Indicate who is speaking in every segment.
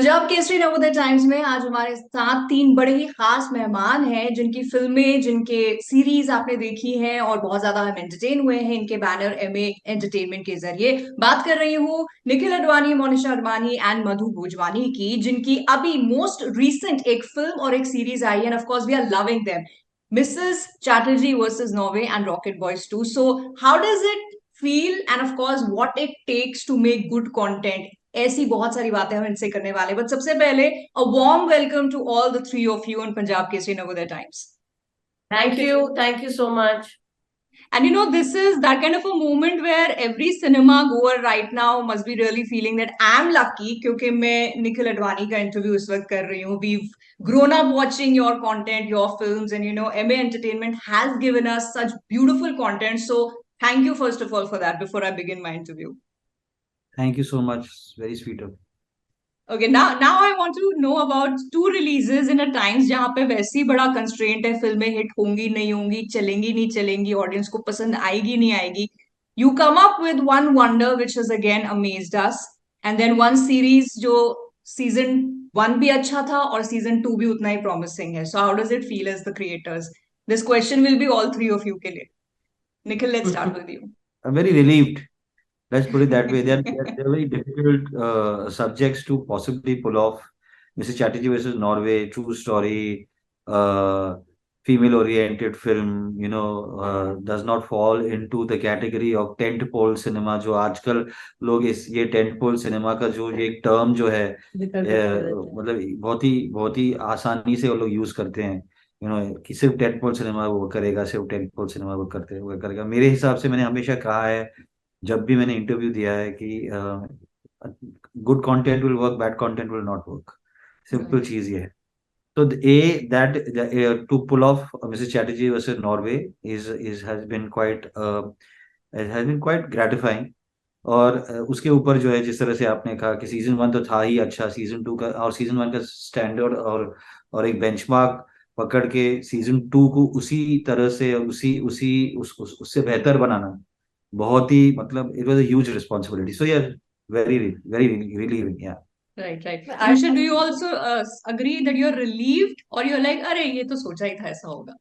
Speaker 1: Punjab Kesari Navodaya times में आज हमारे साथ तीन बड़े ही खास मेहमान हैं जिनकी फिल्में जिनके सीरीज आपने देखी हैं और बहुत ज्यादा हम एंटरटेन हुए हैं इनके बैनर एमए एंटरटेनमेंट के जरिए। बात कर रही हूँ निखिल अडवाणी, मोनिशा अडवाणी एंड मधु भोजवानी की, जिनकी अभी मोस्ट रीसेंट एक फिल्म और एक सीरीज आई है and of course we are loving them, Mrs Chatterjee versus Norway and Rocket Boys 2। So how does it feel and of course what it takes to make good content? ऐसी बहुत सारी बातें हम इनसे करने वाले, बट सबसे पहले a warm welcome to all the three of you in Punjab Kesari Navodaya Times.
Speaker 2: Thank you so much.
Speaker 1: And you know, this is that kind of a moment where every cinema goer right now must be really feeling that I'm lucky क्योंकि मैं निखिल अडवाणी का interview इस वक्त कर रही हूँ. We've grown up watching your content, your films, and you know, MA Entertainment has given us such beautiful content. So thank you first of all for that before I begin my interview.
Speaker 3: Thank you so much. Very sweet of you.
Speaker 1: Okay, now I want to know about two releases in a times जहाँ पे वैसे ही बड़ा constraint है, फिल्में hit होंगी नहीं होंगी, चलेंगी नहीं चलेंगी, ऑडियंस को पसंद आएगी नहीं आएगी. You come up with one wonder which has again amazed us, and then one series जो season 1 भी अच्छा था और season 2 भी उतना ही promising है. So how does it feel as the creators? This question will be all three of you के लिए. Nikhil, let's start with you.
Speaker 3: I'm very relieved. Let's put it that way. They're very difficult subjects to possibly pull off. Mrs. Chatterjee versus Norway, true story, female-oriented film, does not fall into the category of tent-pole cinema. जो आजकल लोग इस ये tent-pole cinema का जो ये term जो है मतलब बहुत ही आसानी से वो लोग यूज करते हैं. कि सिर्फ टेंट-पोल सिनेमा वो करेगा, सिर्फ टेंट-पोल सिनेमा वो करेगा. मेरे हिसाब से मैंने हमेशा कहा है, जब भी मैंने इंटरव्यू दिया है कि good content will work, bad content will not work. Simple चीज ये है. तो uh that to pull off Mrs Chatterjee versus Norway is has been quite gratifying. और उसके ऊपर जो है, जिस तरह से आपने कहा कि सीजन 1 तो था ही अच्छा, सीजन 2 का और सीजन 1 का स्टैंडर्ड और एक बेंचमार्क पकड़ के सीजन 2 को उसी तरह से उससे बेहतर बनाना बहुत ही, मतलब it was a huge responsibility. So यार, very very relieving. Yeah
Speaker 1: Right. Anisha, do you also agree that you're relieved or you're like, अरे ये तो सोचा ही था ऐसा होगा?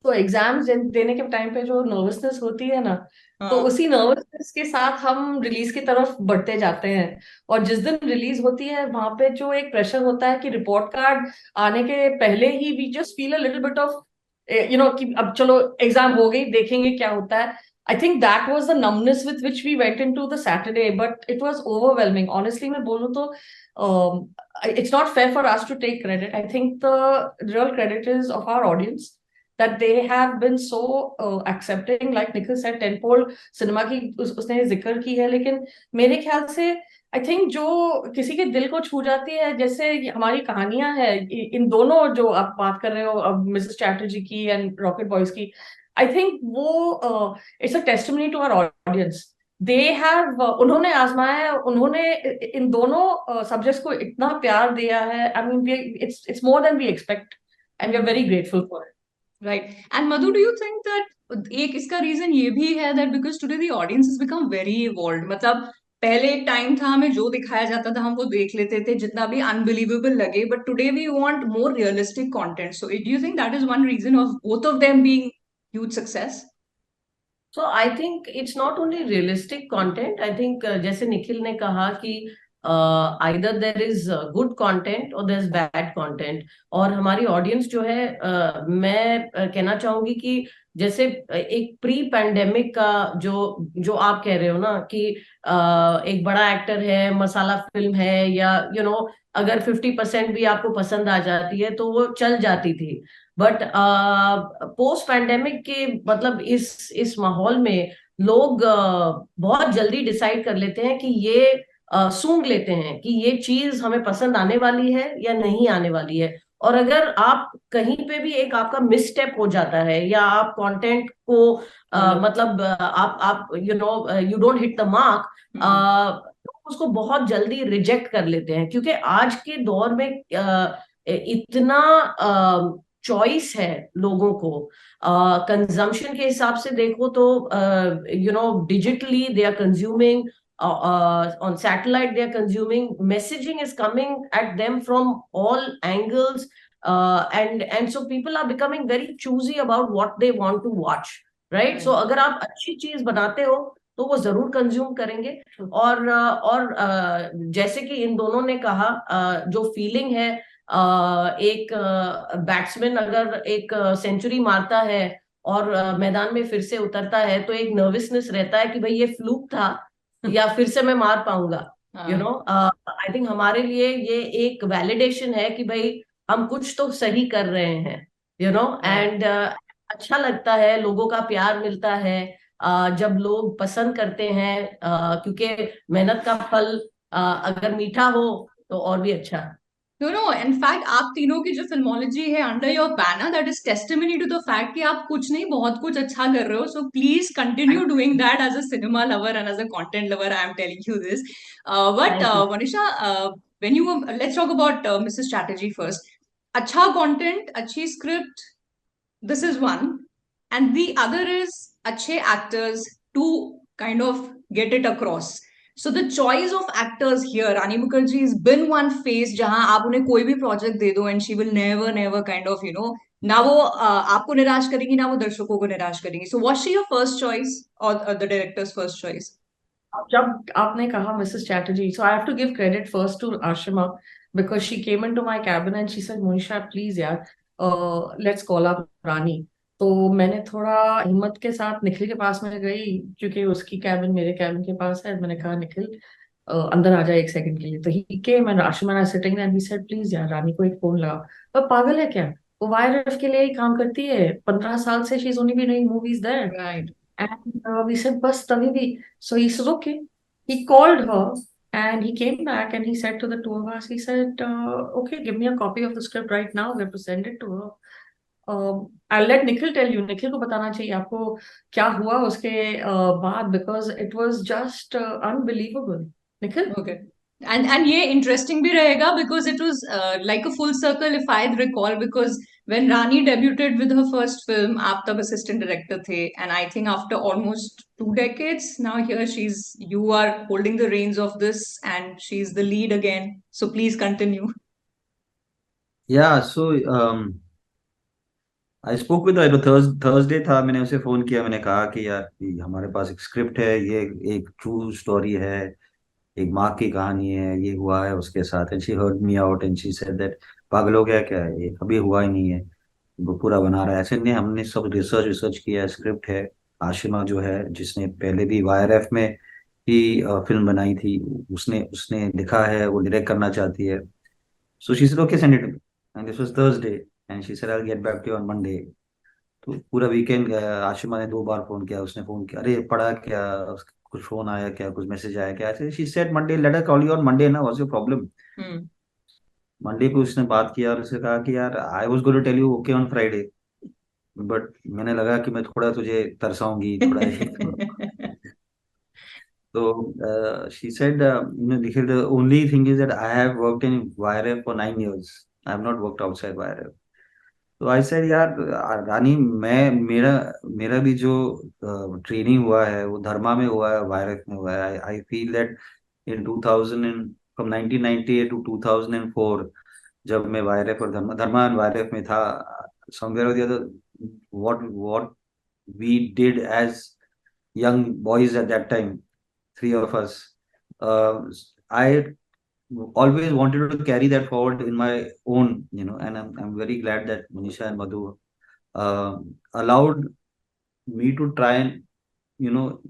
Speaker 2: तो एग्जाम्स देने के टाइम पे जो नर्वसनेस होती है ना, तो उसी नर्वसनेस के साथ हम रिलीज की तरफ बढ़ते जाते हैं. और जिस दिन रिलीज होती है वहां पे जो एक प्रेशर होता है कि रिपोर्ट कार्ड आने के पहले ही we just feel a little bit of कि अब चलो एग्जाम हो गई, देखेंगे क्या होता है. I think that was the numbness with which we went into the Saturday, but it was overwhelming. Honestly, मैं बोलूँ तो it's not fair for us to take credit. I think the real credit is of our audience, that they have been so accepting. Like Nikhil said, tenfold cinema की उसने जिक्र की है, लेकिन मेरे ख्याल से आई थिंक जो किसी के दिल को छू जाती है, जैसे हमारी कहानियां हैं इन दोनों जो आप बात कर रहे हो, अब मिसेस चैटर्जी की एंड रॉकेट बॉयज की, आई थिंक वो it's a testimony to our audience. They have उन्होंने आजमाया है, उन्होंने इन दोनों सब्जेक्ट्स को इतना प्यार दिया है. I mean it's more than we expect and we are very grateful for it.
Speaker 1: Right. And Madhu, do you think that एक इसका रीजन ये भी है that because today the audience has become very evolved? मतलब पहले एक time था, हमें जो दिखाया जाता था हम वो देख लेते थे, जितना भी अनबिलीवेबल लगे, but today we want more realistic content. So do you think that is one reason of both of them being huge success?
Speaker 2: So I think it's not only realistic content. I think जैसे निखिल ने कहा कि either there is good content or there's bad content. और हमारी audience जो है, मैं कहना चाहूंगी कि जैसे एक प्री पैंडेमिक का जो आप कह रहे हो ना कि एक बड़ा एक्टर है, मसाला फिल्म है, या अगर 50% भी आपको पसंद आ जाती है तो वो चल जाती थी. बट पोस्ट पैंडेमिक के मतलब इस माहौल में लोग बहुत जल्दी डिसाइड कर लेते हैं कि ये सूंघ लेते हैं कि ये चीज हमें पसंद आने वाली है या नहीं आने वाली है. और अगर आप कहीं पे भी एक आपका मिसस्टेप हो जाता है या आप कंटेंट को मतलब आप you don't hit the mark, उसको बहुत जल्दी रिजेक्ट कर लेते हैं. क्योंकि आज के दौर में इतना चॉइस है लोगों को. कंजम्पशन के हिसाब से देखो तो digitally they are consuming, on satellite they are consuming. Messaging is coming at them from all angles, and so people are becoming very choosy about what they want to watch, right? So अगर आप अच्छी चीज बनाते हो तो वो जरूर consume करेंगे। और जैसे कि इन दोनों ने कहा, जो फीलिंग है, एक बैट्समैन अगर एक सेंचुरी मारता है और मैदान में फिर से उतरता है तो एक नर्वसनेस रहता है कि भाई ये फ्लूक था या फिर से मैं मार पाऊंगा, आई थिंक हमारे लिए ये एक वैलिडेशन है कि भाई हम कुछ तो सही कर रहे हैं, एंड अच्छा लगता है, लोगों का प्यार मिलता है, जब लोग पसंद करते हैं, क्योंकि मेहनत का फल अगर मीठा हो तो और भी अच्छा।
Speaker 1: इनफैक्ट आप तीनों की जो फिल्मोलॉजी है under your banner, that is testimony to the fact कि आप कुछ नहीं बहुत कुछ अच्छा कर रहे हो। So please continue doing that as a cinema lover and as a content lover, I am telling you this. But Manisha, when you, let's talk about Mrs Chatterjee first. अच्छा कंटेंट, अच्छी script, this is one, and the other is अच्छे actors to kind of get it across. So the choice of actors here, Rani Mukherjee has been one face जहां आप उन्हें कोई भी project दे दो and she will never kind of, ना वो आपको निराश करेंगी ना वो दर्शकों को निराश करेंगी. So was she your first choice or the director's first choice?
Speaker 2: जब आपने कहा Mrs Chatterjee, so I have to give credit first to Ashima, because she came into my cabin and she said Monisha please यार, लेट्स कॉल अप रानी। तो मैंने थोड़ा हिम्मत के साथ निखिल के पास में गई, क्योंकि उसकी कैबिन मेरे कैबिन के पास है। मैंने कहा निखिल अंदर आ जाए एक सेकंड के लिए। तो he came and Ashima sitting and we said please यार रानी को एक फोन लगा। पर पागल है क्या, वो वायरफ के लिए ही काम करती है, 15 साल से she is only been doing movies there.
Speaker 1: Right.
Speaker 2: And we said, bus tavi. So he said, okay. He called her and he came back and he said to the two of us, he said, okay, give me a copy of the script right now. We have to send it to her. I'll let Nikhil tell you. Nikhil को बताना चाहिए आपको क्या हुआ उसके बाद, because it was just unbelievable. Nikhil?
Speaker 1: Okay. And ये interesting भी रहेगा because it was like a full circle if I recall, because when Rani debuted with her first film, आप तब assistant director थे, and I think after almost 2 decades now here you are holding the reins of this and she's the lead again. So please continue.
Speaker 3: Yeah, so I spoke with Thursday था, मैंने उसे phone किया, मैंने कहा कि यार ये हमारे पास एक स्क्रिप्ट है, ये एक ट्रू स्टोरी है, एक माँ की कहानी है, ये हुआ है उसके साथ। And she heard me out and she said that पागल हो गया क्या, ये कभी हुआ ही नहीं है, वो पूरा बना रहा है ऐसे नहीं। हमने सब रिसर्च रिसर्च किया, स्क्रिप्ट है। आशिमा जो है, जिसने पहले भी वाईआरएफ में ही फिल्म बनाई थी, उसने उसने लिखा है, वो डायरेक्ट करना चाहती है। So she said okay send it, and this was Thursday and she said I will get back to you on Monday. तो पूरा वीकेंड गया, आशिमा ने 2 बार फोन किया, उसने फोन किया, अरे पढ़ा क्या, कुछ फोन आया क्या, कुछ मैसेज आया क्या, ऐसे। She said Monday, let us call you on Monday ना, what's your problem.
Speaker 1: Hmm.
Speaker 3: Monday को उसने बात किया और उसने कहा कि यार I was going to tell you okay on Friday, but मैंने लगा कि मैं थोड़ा तुझे तरसाऊंगी थोड़ा ऐसे। तो she said Nikhil, the only thing is that I have worked in YRF for 9 years, I have not worked outside YRF. तो आई सेड यार रानी, मैं मेरा मेरा भी जो ट्रेनिंग हुआ है वो धर्मा में हुआ है, वायरस में हुआ है। I feel that in 2000 and from 1998 to 2004, जब मैं वायरस और धर्मा एंड वायरस में था, समवेयर और the other, what we did as young boys at that time, 3 of us, I always wanted to carry that forward in my own, and I'm very glad that Manisha and Madhu uh, allowed me to try and, you know,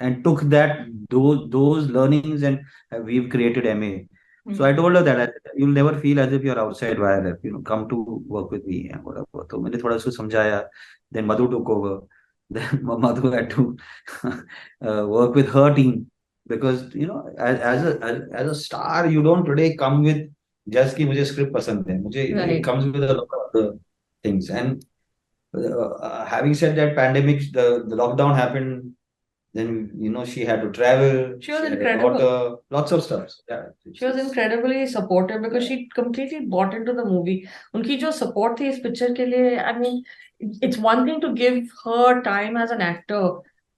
Speaker 3: and took those learnings, and we've created MA. So I told her that you'll never feel as if you're outside YRF, come to work with me and whatever. So मैंने थोड़ा सा समझाया, then Madhu took over. Then Madhu had to work with her team, because as a star you don't today come with just कि मुझे script पसंद है, मुझे it comes with a lot of other things. And having said that, pandemic, the lockdown happened, then she had to travel,
Speaker 2: she was
Speaker 3: had a
Speaker 2: incredible,
Speaker 3: daughter, lots of stuff. Yeah,
Speaker 2: she was incredibly supportive because she completely bought into the movie. उनकी जो support थी इस picture के लिए, I mean, it's one thing to give her time as an actor,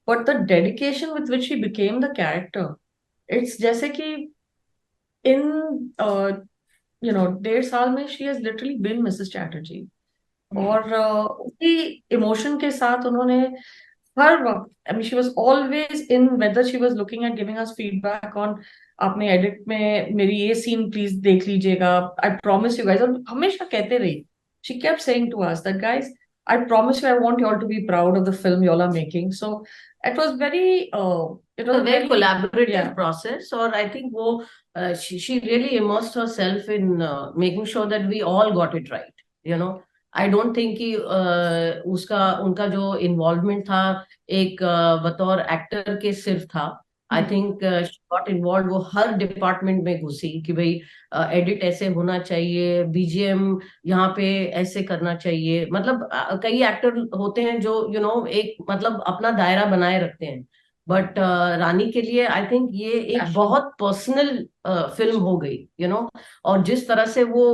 Speaker 2: but the dedication with which she became the character, it's जैसे कि इन 1.5 साल में she has literally been Mrs Chatterjee.
Speaker 1: Hmm.
Speaker 2: और उसी इमोशन के साथ उन्होंने हर वक्त, I mean she was always in, whether she was looking at giving us feedback on, आपने एडिट में मेरी ये सीन प्लीज देख लीजिएगा, आई प्रॉमिस यू गाइस, और हमेशा कहते रही, she kept saying to us that guys, I promise you, I want you all to be proud of the film you all are making. So it was very it was
Speaker 4: a very
Speaker 2: very
Speaker 4: collaborative
Speaker 2: या
Speaker 4: process, or I think wo, she really immersed herself in making sure that we all got it right. You know, I don't think कि उसका उनका जो involvement था एक बतौर actor के सिर्फ था। I think she got involve, वो हर डिपार्टमेंट में घुसी कि भाई एडिट ऐसे होना चाहिए, बीजीएम यहाँ पे ऐसे करना चाहिए। मतलब कई एक्टर होते हैं जो एक मतलब अपना दायरा बनाए रखते हैं, बट रानी के लिए आई थिंक ये एक बहुत पर्सनल फिल्म हो गई। और जिस तरह से वो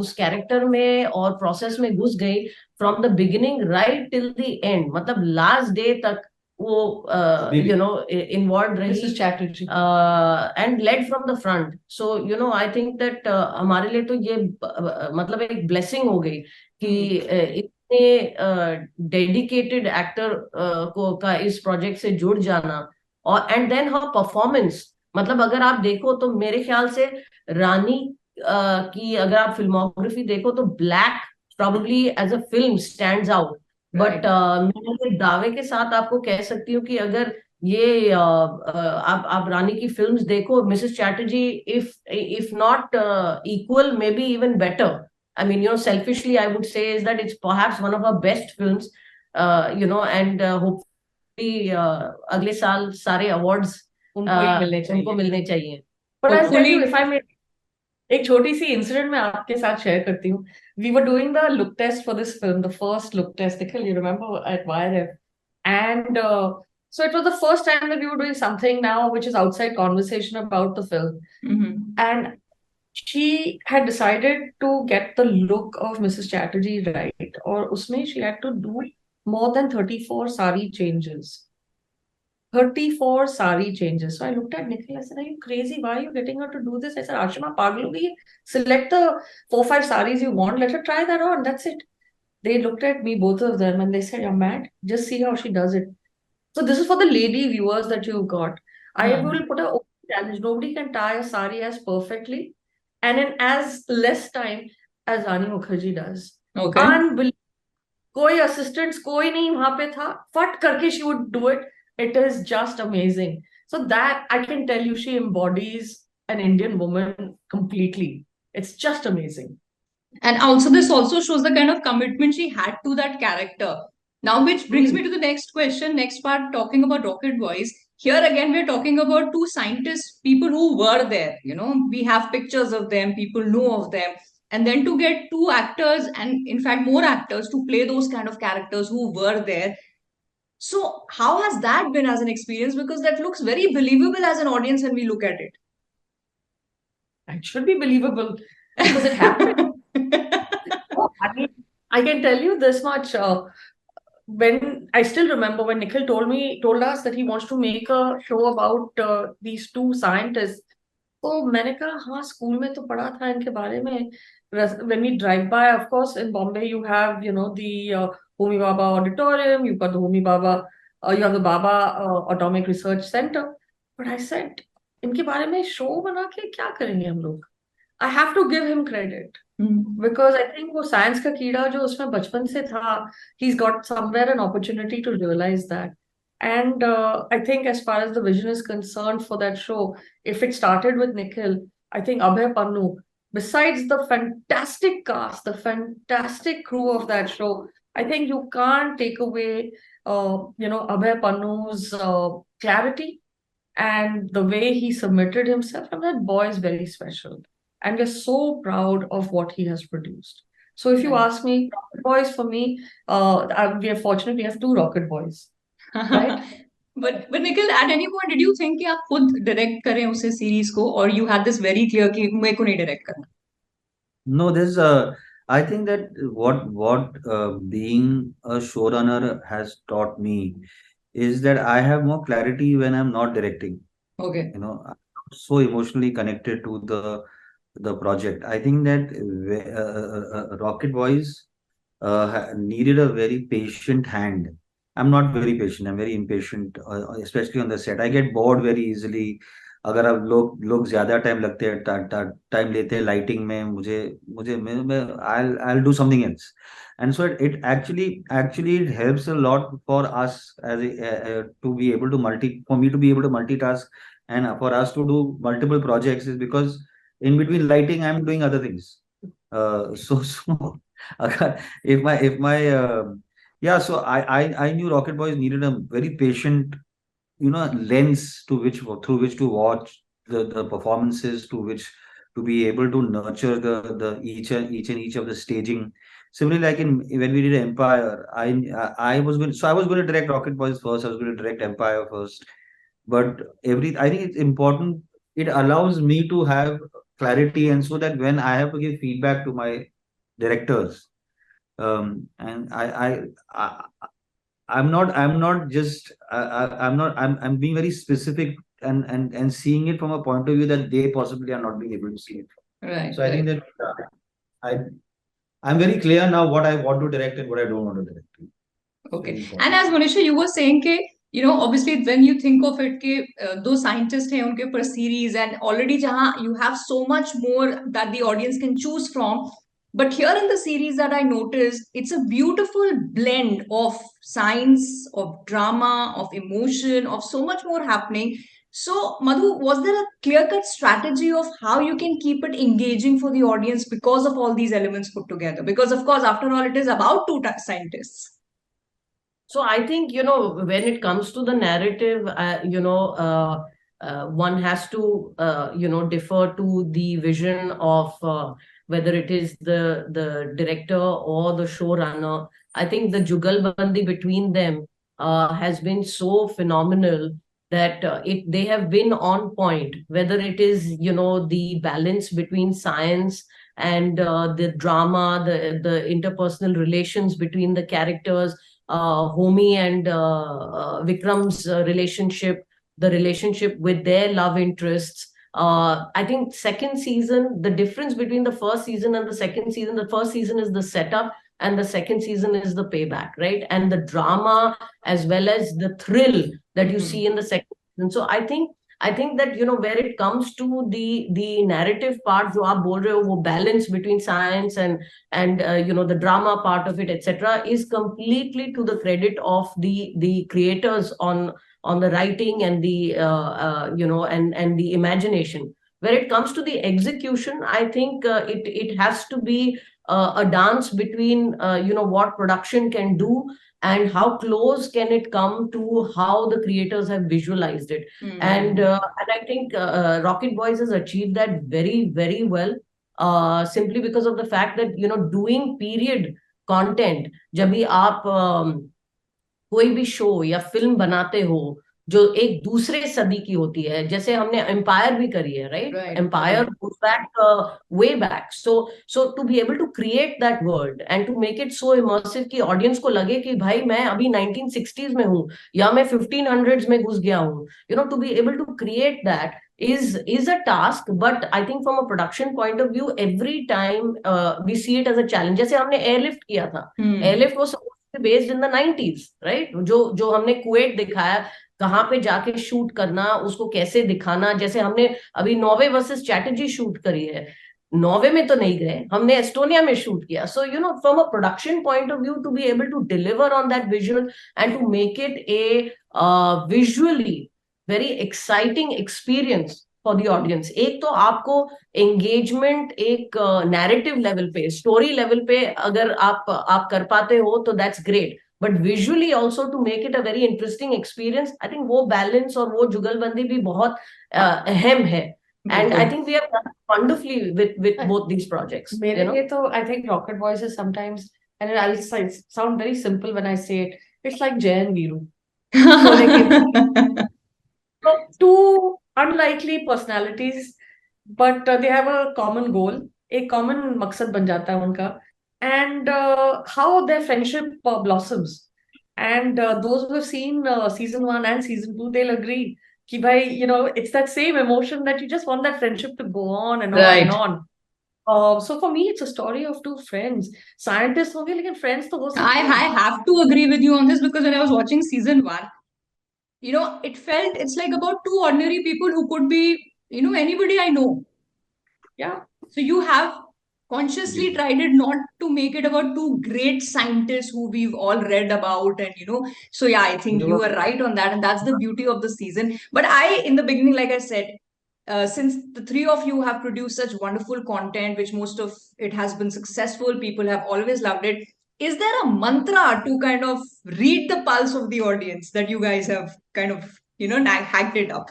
Speaker 4: उस कैरेक्टर में और प्रोसेस में घुस गई, from the beginning right till the end, मतलब लास्ट डे तक वो इन्वॉल्व रही,
Speaker 2: Mrs Chatterjee.
Speaker 4: And led from the front. So I think that हमारे लिए तो ये मतलब एक ब्लेसिंग हो गई कि डेडिकेटेड एक्टर को का इस प्रोजेक्ट से जुड़ जाना। और एंड देन हर परफॉर्मेंस, मतलब अगर आप देखो तो मेरे ख्याल से रानी की अगर आप फिल्मोग्राफी देखो तो Black probably as a film stands out. But मैं ये दावे के साथ आपको कह सकती हूँ कि अगर ये आप रानी की फिल्म्स देखो, Mrs Chatterjee if not equal, may be even better. I mean, selfishly, I would say is that it's perhaps one of our best films, and hopefully अगले साल सारे awards उनको मिलने चाहिए।
Speaker 2: But I'll tell
Speaker 1: Hopefully.
Speaker 2: you, if I may, एक छोटी सी incident मैं आपके साथ शेयर करती हूँ। We were doing the look test for this film, the first look test, Nikhil, you remember, at YRF. And so it was the first time that we were doing something now which is outside conversation about the film. And she had decided to get the look of Mrs. Chatterjee right. और उसमें she had to do more than 34 sari changes. 34 sari changes. So I looked at Nikhil, I said, are you crazy? Why are you getting her to do this? I said, Ashima, pagal ho gayi hai. Select the 4-5 saris you want, let her try that on. That's it. They looked at me, both of them, and they said, you're mad. Just see how she does it. So this is for the lady viewers that you've got. I will put a open challenge. Nobody can tie a sari as perfectly and in as less time as Rani Mukherjee does.
Speaker 1: Okay.
Speaker 2: Unbelievable. कोई assistants कोई नहीं वहां पे था, फट करके she would do it. It is just amazing. So that I can tell you, she embodies an Indian woman completely. It's just amazing.
Speaker 1: And also, this also shows the kind of commitment she had to that character. Now, which brings me to the next question, next part, talking about Rocket Boys. Here again, we're talking about two scientists, people who were there. We have pictures of them, people know of them. And then to get two actors, and in fact, more actors to play those kind of characters who were there. So, how has that been as an experience? Because that looks very believable as an audience when we look at it.
Speaker 2: It should be believable because it happened. I mean, I can tell you this much. When I still remember when Nikhil told us that he wants to make a show about these two scientists. तो मैंने कहा हाँ, school में तो पढ़ा था इनके बारे में. When we drive by, of course, in Bombay, you have, the Homi Baba Auditorium, you've got the Homi Baba, you have the Baba Atomic Research Center. But I said, इनके बारे में शो बना के क्या करेंगे हम लोग? I have to give him credit. Because I think वो साइंस का कीड़ा जो उसमें बचपन से था, he's got somewhere an opportunity to realize that. And I think as far as the vision is concerned for that show, if it started with Nikhil, I think Abhay Pannu, besides the fantastic cast, the fantastic crew of that show, I think you can't take away, Abhay Pannu's clarity and the way he submitted himself. And that boy is very special. And we're so proud of what he has produced. So if you ask me, Rocket Boys for me, we are fortunate we have two Rocket Boys. Right?
Speaker 1: But Nikhil, at any point, did you think कि आप खुद direct करें उसे series को, or you had this very clear कि मेरे को नहीं direct करना?
Speaker 3: No, I think that what being a showrunner has taught me is that I have more clarity when I'm not directing.
Speaker 1: Okay.
Speaker 3: I'm so emotionally connected to the project. I think that Rocket Boys needed a very patient hand. I'm not very patient. I'm very impatient, especially on the set. I get bored very easily. अगर अब लोग ज्यादा time लगते हैं time लेते हैं lighting में मुझे मुझे मैं I'll do something else. And so it actually it helps a lot for us as to be able to for me to be able to multitask, and for us to do multiple projects is because in between lighting I'm doing other things. So if my yeah, so I knew Rocket Boys needed a very patient, lens to which through which to watch the performances, to which to be able to nurture the each of the staging. Similarly, like in when we did Empire, I was going, so I was going to direct Rocket Boys first. I was going to direct Empire first, but I think it's important. It allows me to have clarity, and so that when I have to give feedback to my directors, and I I'm not just I'm being very specific, and seeing it from a point of view that they possibly are not being able to see it.
Speaker 1: Right,
Speaker 3: So I think
Speaker 1: right.
Speaker 3: that I I'm very clear now what I want to direct and what I don't want to direct. It's very
Speaker 1: Okay.
Speaker 3: important.
Speaker 1: And as Manisha, you were saying कि obviously when you think of it कि दो scientists हैं उनके ऊपर series and already जहाँ you have so much more that the audience can choose from. But here in the series that I noticed, it's a beautiful blend of science, of drama, of emotion, of so much more happening. So, Madhu, was there a clear-cut strategy of how you can keep it engaging for the audience because of all these elements put together? Because, of course, after all, it is about two scientists.
Speaker 4: So I think, when it comes to the narrative, one has to, defer to the vision of whether it is the director or the showrunner. I think the jugalbandi between them has been so phenomenal that they have been on point, whether it is, the balance between science and the drama, the interpersonal relations between the characters, Homi and Vikram's relationship, the relationship with their love interests. I think second season, the difference between the first season and the second season, the first season is the setup and the second season is the payback, right? And the drama as well as the thrill that you see in the second season. So I think that where it comes to the narrative part, जो आप बोल रहे हो, वो balance between science and the drama part of it, etc., is completely to the credit of the creators on the writing and the and the imagination. Where it comes to the execution, I think it has to be a dance between what production can do and how close can it come to how the creators have visualized it. And I think Rocket Boys has achieved that very, very well, simply because of the fact that doing period content, जब भी आप कोई भी show या film बनाते हो जो एक दूसरे सदी की होती है, जैसे हमने एम्पायर भी करी है, right? Empire goes back way back. So to be able to create that world and to make it so immersive कि ऑडियंस को लगे कि भाई मैं अभी 1960s में हूँ या मैं 1500s में घुस गया हूँ, to be able to create that is a task. But I think from a production point of view, every time we see it as a challenge. जैसे हमने एयरलिफ्ट किया था, airlift was based in the 90s, right? जो हमने Kuwait दिखाया, कहाँ पे जाके शूट करना, उसको कैसे दिखाना. जैसे हमने अभी नॉर्वे वर्सेस चैटर्जी शूट करी है, नॉर्वे में तो नहीं गए, हमने एस्टोनिया में शूट किया. So from a production point of view, to be able to deliver on that visual and to make it a visually very exciting experience for the audience. एक तो आपको एंगेजमेंट एक नैरेटिव लेवल पे, story level पे अगर आप कर पाते हो तो that's great, but visually also to make it a very interesting experience. I think वो बैलेंस और वो जुगलबंदी भी बहुत अहम है. And I think we have done wonderfully with both these projects.
Speaker 2: मेरे लिए तो I think Rocket Boys is sometimes, and I'll sound very simple when I say it, it's like Jay and Veeru. So two unlikely personalities, but they have a common goal, एक common मकसद बन जाता है उनका, and how their friendship blossoms. And those who have seen season 1 and season 2, they'll agree कि भाई it's that same emotion that you just want that friendship to go on and on and
Speaker 1: Right.
Speaker 2: on. So for me it's a story of two friends. Scientists होंगे लेकिन friends तो हो सकते
Speaker 1: I
Speaker 2: हैं.
Speaker 1: have to agree with you on this because when I was watching season one, it's like about two ordinary people who could be, anybody I know.
Speaker 2: Yeah.
Speaker 1: So you have consciously tried it not to make it about two great scientists who we've all read about, and so yeah, I think you are right on that, and that's the beauty of the season. But in the beginning, like I said, since the three of you have produced such wonderful content, which most of it has been successful, people have always loved it. Is there a mantra to kind of read the pulse of the audience that you guys have kind of, hacked it up?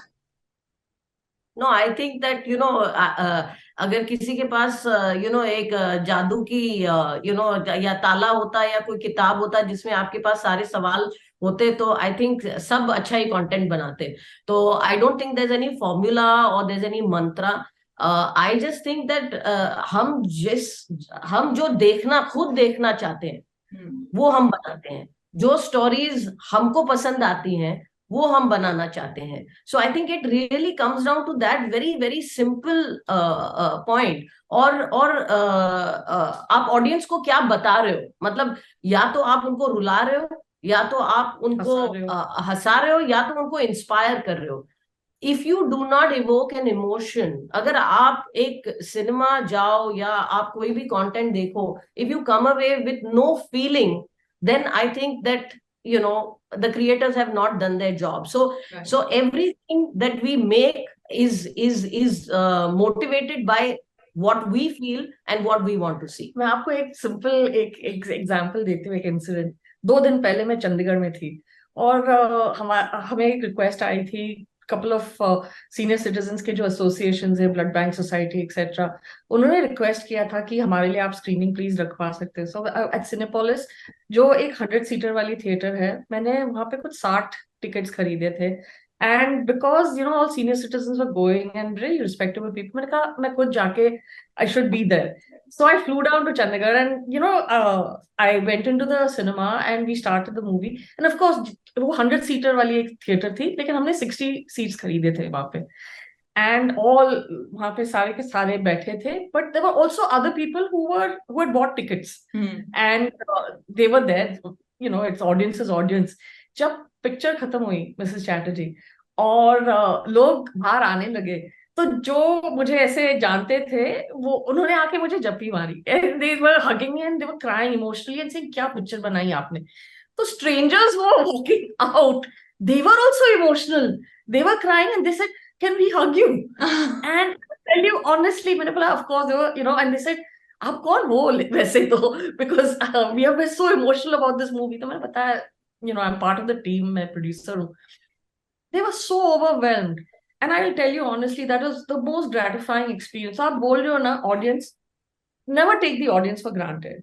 Speaker 4: No I think that अगर किसी के पास एक जादू की या ताला होता या कोई किताब होता जिसमें आपके पास सारे सवाल होते, तो आई थिंक सब अच्छा ही कंटेंट बनाते. तो I don't think there is any formula और there is any mantra. I just think that हम जो खुद देखना चाहते हैं वो हम बनाते हैं. जो स्टोरीज हमको पसंद आती हैं वो हम बनाना चाहते हैं. So I think it really comes down to that very very simple point. और आप ऑडियंस को क्या बता रहे हो, मतलब या तो आप उनको रुला रहे हो, या तो आप उनको हंसा रहे हो, या तो उनको इंस्पायर कर रहे हो. If you do not evoke an emotion, अगर आप एक सिनेमा जाओ या आप कोई भी कंटेंट देखो, if you come away with no feeling, then I think that the creators have not done their job. So everything that we make is motivated by what we feel and what we want to see.
Speaker 2: मैं आपको एक simple एक example देती हूँ. एक incident 2 दिन पहले मैं चंडीगढ़ में थी और हमें एक रिक्वेस्ट आई थी. कपल ऑफ सीनियर सिटीजन्स के जो एसोसिएशन है, ब्लड बैंक सोसाइटी एक्सेट्रा, उन्होंने रिक्वेस्ट किया था कि हमारे लिए आप स्क्रीनिंग प्लीज रखवा सकते हैं. सो एट सिनेपोलिस, जो एक 100 सीटर वाली थिएटर है, मैंने वहां पे कुछ 60 टिकट्स खरीदे थे. And because all senior citizens were going and very respectable people, मैंने कहा मैं खुद जाके I should be there. So I flew down to Chandigarh and I went into the cinema and we started the movie. And of course वो 100 seater वाली एक theatre थी, लेकिन हमने 60 सीट्स खरीदे थे वहां पे. And all वहां पे सारे के सारे बैठे थे. But there were also other people who had bought tickets. And they were there. It's audience's audience. जब पिक्चर खत्म हुई मिसेस चैटर्जी और लोग बाहर आने लगे, तो जो मुझे ऐसे जानते थे वो उन्होंने आके मुझे जप्पी मारी. They were hugging me and they were crying emotionally and saying क्या पिक्चर बनाई आपने. तो strangers were walking out, they were also emotional, they were crying and they said can we hug you. And I tell you honestly, मैंने बोला of course, they were, and they said आप कौन हो वैसे तो, because we have been so emotional about this movie. तो मैंने बताया I'm part of the team, मैं producer हूँ. They were so overwhelmed. And I'll tell you honestly, that was the most gratifying experience. आप बोल रहे हो ना, audience, never take the audience for granted.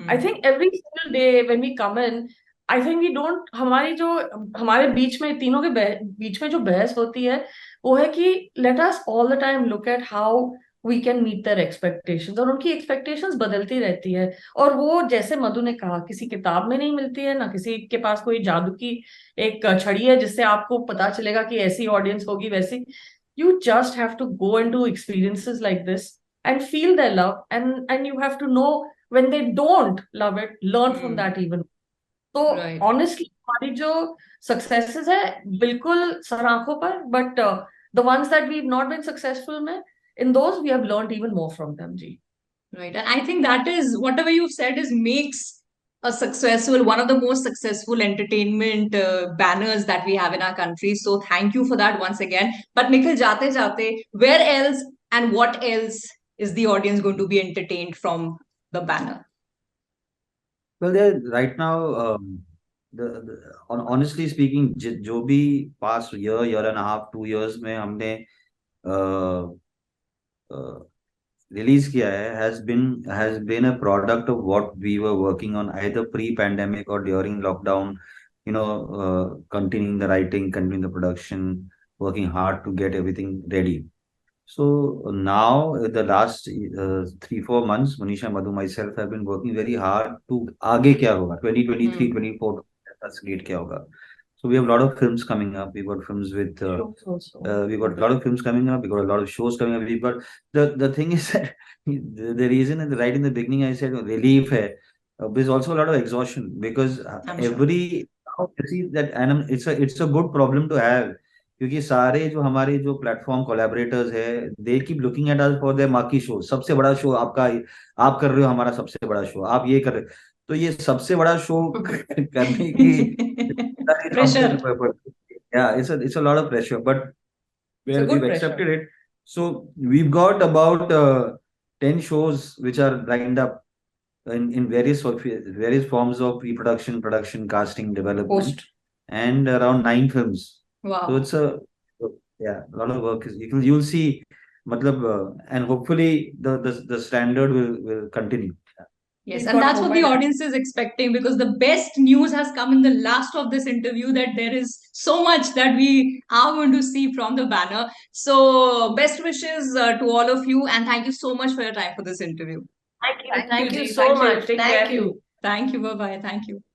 Speaker 2: I think every single day when we come in, I think we don't, हमारे बीच में तीनों के बीच में जो बहस होती है वो है कि let us all the time look at how we can meet their expectations. और उनकी expectations बदलती रहती है. और वो जैसे मधु ने कहा, किसी किताब में नहीं मिलती है, ना किसी के पास कोई जादू की एक छड़ी है जिससे आपको पता चलेगा कि ऐसी ऑडियंस होगी वैसी. You just have to go into experiences like this and feel their love, and you have to know when they don't love it, learn from that even. तो honestly हमारी जो successes है बिल्कुल सर आंखों पर, but the ones that we've not been successful में, in those we have learned even more from them. Ji.
Speaker 1: Right. And I think that is, whatever you've said makes one of the most successful entertainment banners that we have in our country. So thank you for that once again. But Nikhil, jate, where else and what else is the audience going to be entertained from the banner?
Speaker 3: Well, right now, honestly speaking, जो भी past year and a half, 2 years में हमने release किया है has been a product of what we were working on either pre-pandemic or during lockdown. Continuing the writing, continuing the production, working hard to get everything ready. So now the last 3-4 months, Manisha, Madhu, myself have been working very hard to आगे क्या होगा 2023-24 create क्या होगा. So we have a lot of films coming up. We've got films with
Speaker 2: Shows also.
Speaker 3: we've got a lot of films coming up. We've got a lot of shows coming up. We've got the thing is that the reason right in the beginning I said relief hai. There's also a lot of exhaustion because
Speaker 1: I'm sure.
Speaker 3: every now you see that and it's a good problem to have क्योंकि सारे जो हमारे जो platform collaborators है they keep looking at us for their marquee show सबसे बड़ा show आपका आप कर रहे हो हमारा सबसे बड़ा शो आप ये कर रहे हो तो ये सबसे बड़ा शो करने की
Speaker 1: Pressure.
Speaker 3: yeah, it's a lot of pressure, but
Speaker 2: It's a
Speaker 3: where
Speaker 2: good
Speaker 3: we've
Speaker 2: pressure.
Speaker 3: accepted it. So we've got about 10 shows which are lined up in various forms of pre-production, production, casting, development,
Speaker 2: Post.
Speaker 3: and around 9 films. So
Speaker 1: Wow.
Speaker 3: it's a lot of work. You'll see, and hopefully the standard will continue.
Speaker 1: Yes,
Speaker 2: We've
Speaker 1: and
Speaker 2: got
Speaker 1: that's what the
Speaker 2: mobile.
Speaker 1: audience is expecting because the best news has come in the last of this interview that there is so much that we are going to see from the banner. So, best wishes to all of you, and thank you so much for your time for this interview.
Speaker 4: Thank you.
Speaker 2: Thank
Speaker 4: Thank
Speaker 2: you,
Speaker 4: you
Speaker 2: Ji.
Speaker 4: so
Speaker 2: Thank you.
Speaker 4: much.
Speaker 2: Take
Speaker 4: Thank
Speaker 2: care.
Speaker 4: you.
Speaker 1: Thank you. Bye bye. Thank you.